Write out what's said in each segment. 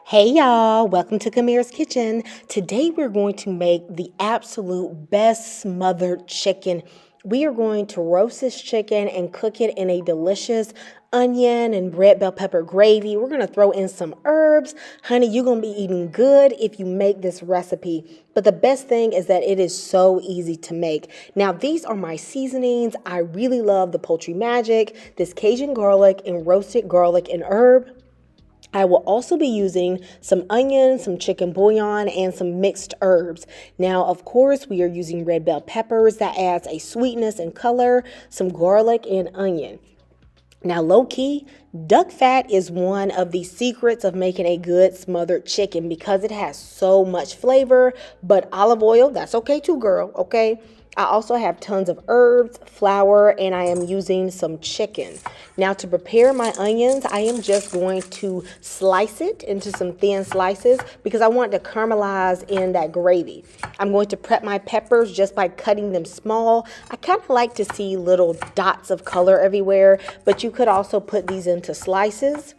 Hey y'all, welcome to Kamira's Kitchen. Today we're going to make the absolute best smothered chicken. We are going to roast this chicken and cook it in a delicious onion and red bell pepper gravy. We're going to throw in some herbs. Honey, you're going to be eating good if you make this recipe. But the best thing is that it is so easy to make. Now, these are my seasonings. I really love the Poultry Magic, this Cajun garlic and roasted garlic and herb. I will also be using some onion, some chicken bouillon, and some mixed herbs. Now, of course, we are using red bell peppers. That adds a sweetness and color, some garlic and onion. Now, low key, duck fat is one of the secrets of making a good smothered chicken because it has so much flavor, but olive oil, that's okay too, girl, okay? I also have tons of herbs, flour, and I am using some chicken. Now, to prepare my onions, I am just going to slice it into some thin slices because I want to caramelize in that gravy. I'm going to prep my peppers just by cutting them small. I kind of like to see little dots of color everywhere, but you could also put these into slices.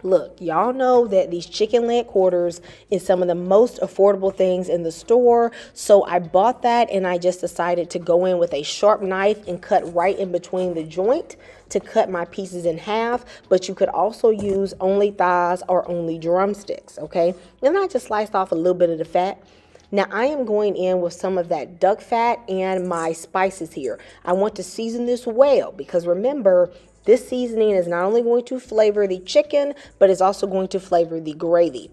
Look, y'all know that these chicken leg quarters is some of the most affordable things in the store. So I bought that and I just decided to go in with a sharp knife and cut right in between the joint to cut my pieces in half. But you could also use only thighs or only drumsticks, okay? Then I just sliced off a little bit of the fat. Now I am going in with some of that duck fat and my spices here. I want to season this well because remember, this seasoning is not only going to flavor the chicken, but it's also going to flavor the gravy.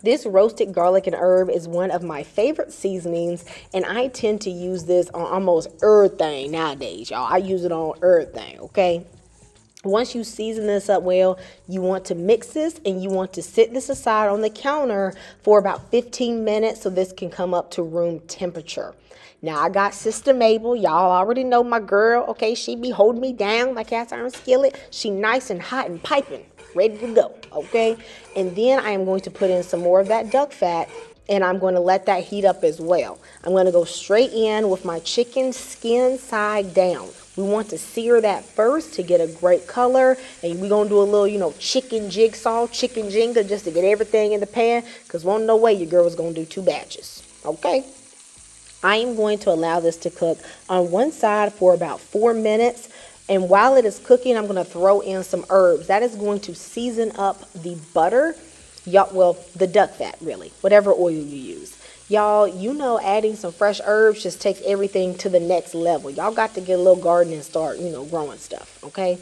This roasted garlic and herb is one of my favorite seasonings, and I tend to use this on almost everything nowadays, y'all. I use it on everything, okay? Once you season this up well, you want to mix this and you want to sit this aside on the counter for about 15 minutes so this can come up to room temperature. Now, I got Sister Mabel. Y'all already know my girl, okay? She be holding me down like cast iron skillet. She nice and hot and piping, ready to go, okay? And then I am going to put in some more of that duck fat and I'm going to let that heat up as well. I'm going to go straight in with my chicken skin side down. We want to sear that first to get a great color. And we're going to do a little, chicken jigsaw, chicken jenga, just to get everything in the pan. Because won't no way your girl is going to do 2 batches. Okay? I am going to allow this to cook on one side for about 4 minutes. And while it is cooking, I'm going to throw in some herbs. That is going to season up the butter. Well, the duck fat, really. Whatever oil you use. Y'all, adding some fresh herbs just takes everything to the next level. Y'all got to get a little garden and start, growing stuff, okay?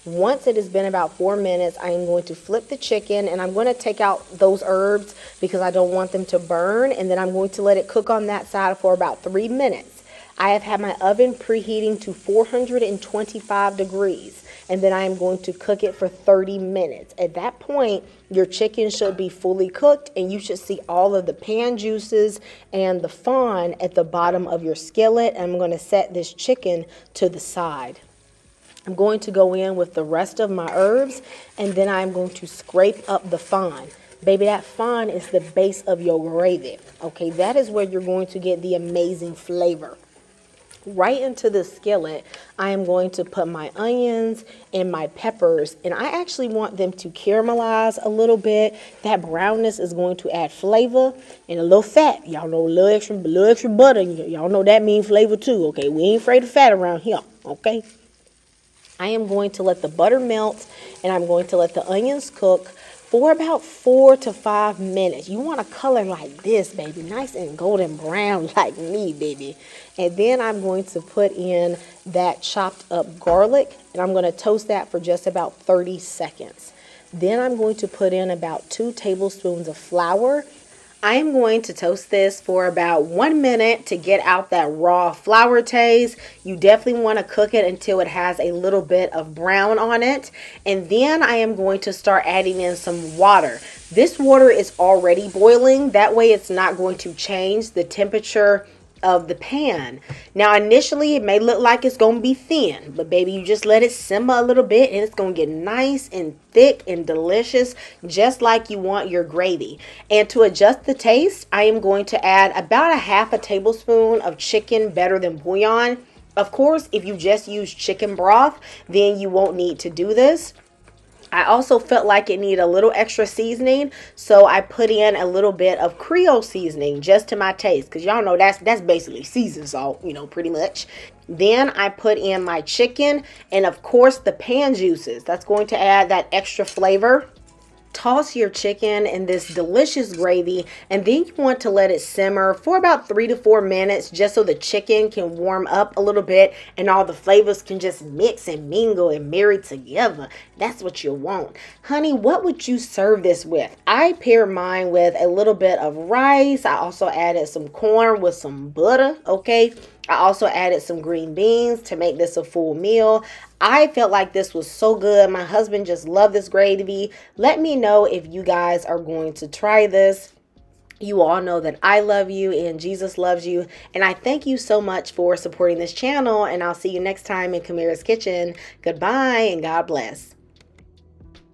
Once it has been about 4 minutes, I am going to flip the chicken and I'm going to take out those herbs because I don't want them to burn. And then I'm going to let it cook on that side for about 3 minutes. I have had my oven preheating to 425 degrees. And then I am going to cook it for 30 minutes. At that point, your chicken should be fully cooked and you should see all of the pan juices and the fond at the bottom of your skillet. I'm going to set this chicken to the side. I'm going to go in with the rest of my herbs and then I'm going to scrape up the fond. Baby, that fond is the base of your gravy. Okay, that is where you're going to get the amazing flavor. Right into the skillet, I am going to put my onions and my peppers, and I actually want them to caramelize a little bit. That brownness is going to add flavor and a little fat. Y'all know a little extra butter. Y'all know that means flavor too, okay? We ain't afraid of fat around here, okay? I am going to let the butter melt, and I'm going to let the onions cook for about 4 to 5 minutes. You want a color like this, baby. Nice and golden brown like me, baby. And then I'm going to put in that chopped up garlic. And I'm going to toast that for just about 30 seconds. Then I'm going to put in about 2 tablespoons of flour. I am going to toast this for about 1 minute to get out that raw flour taste. You definitely want to cook it until it has a little bit of brown on it. And then I am going to start adding in some water. This water is already boiling. That way it's not going to change the temperature of the pan. Now initially it may look like it's going to be thin, but baby, you just let it simmer a little bit and it's going to get nice and thick and delicious, just like you want your gravy. And to adjust the taste, I am going to add about a half a tablespoon of chicken better than bouillon. Of course, if you just use chicken broth, then you won't need to do this. I also felt like it needed a little extra seasoning, so I put in a little bit of Creole seasoning just to my taste, because y'all know that's basically seasoned salt, pretty much. Then I put in my chicken and of course the pan juices. That's going to add that extra flavor. Toss your chicken in this delicious gravy, and then you want to let it simmer for about 3 to 4 minutes just so the chicken can warm up a little bit and all the flavors can just mix and mingle and marry together. That's what you want. Honey, what would you serve this with? I paired mine with a little bit of rice. I also added some corn with some butter, okay? I also added some green beans to make this a full meal. I felt like this was so good. My husband just loved this gravy. Let me know if you guys are going to try this. You all know that I love you and Jesus loves you. And I thank you so much for supporting this channel. And I'll see you next time in Kamira's Kitchen. Goodbye and God bless.